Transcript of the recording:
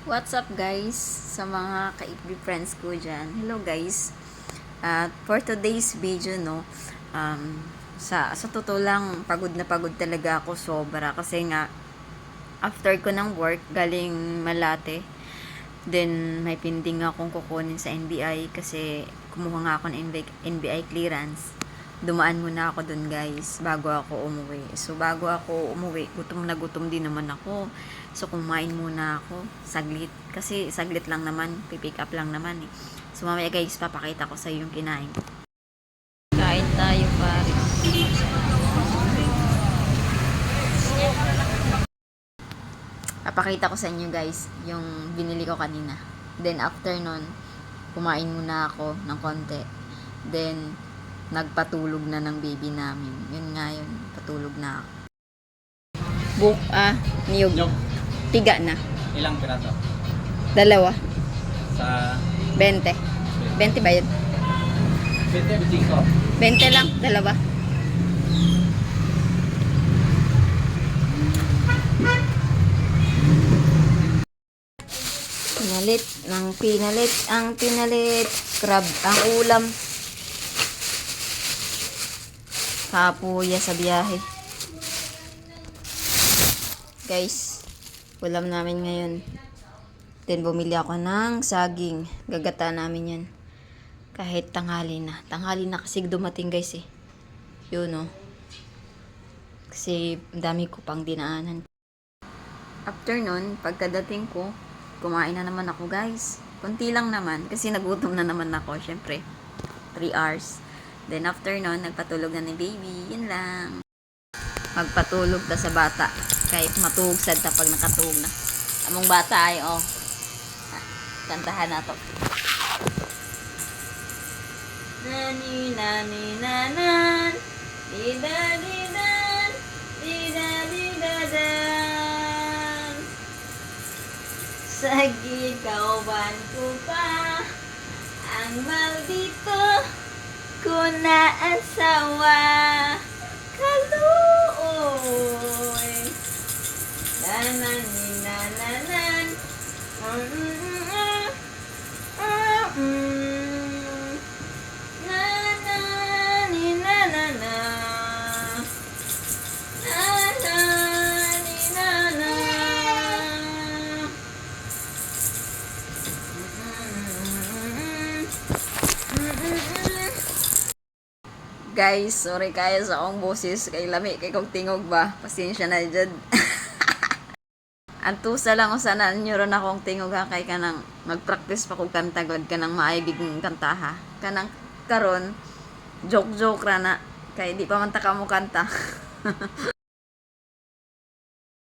What's up guys sa mga ka-FB friends ko dyan. Hello guys. For today's video sa totoo lang pagod talaga ako sobra kasi nga after ko ng work galing Malate. Then may pending akong kukunin sa NBI kasi kumuha nga ako ng NBI clearance. Dumaan muna ako dun guys bago ako umuwi. So bago ako umuwi, gutom din naman ako. So kumain muna ako saglit kasi saglit lang naman, pipick up lang naman eh. So mamaya guys, papakita ko sa iyo yung kinain. Kain tayo pare. Papakita ko sa inyo guys yung binili ko kanina. Then after nun, kumain muna ako ng konti. Then nagpatulog na ng baby namin. Yun nga yun, patulog na ako. Niyog. Nyog. Tiga na. Ilang piraso? Dalawa. Sa 20. 20 ba yun? 20 20 lang, dalawa. Pinalit. Crab ang ulam. Kapuya sa biyahe. Guys, ulam namin ngayon. Then bumili ako ng saging. Gagata namin yan. Kahit tanghali na. Tanghali na kasi dumating guys eh. Yun oh. Kasi dami ko pang dinaanan. After nun, pagkadating ko, kumain na naman ako guys. Kunti lang naman kasi nagutom na naman ako. Syempre, 3 hours. Then after nun, nagpatulog na ni baby. Yun lang. Magpatulog ta sa bata. Kahit matulog sad ta pag nakatulog na. Among bata ay kantahan na to. Nani nani nanan. Dida didan. Dida didadan. Sa gikawan ko pa ang maldito ko na asawa. Kaluoy. Nanan ni nananan. Nanan ni nanana. Nanan ni nana. Guys, sorry kayo sa akong boses. Kay lami, kay kong tingog ba? Pasensya na dyan. Antusa lang o sana nyo ron akong tingog ha. Kay kanang mag-practice pa kong kanta god. Kanang maayig ng kanta ha. Kanang karon joke ra na. Kay di pa man taka mo kanta.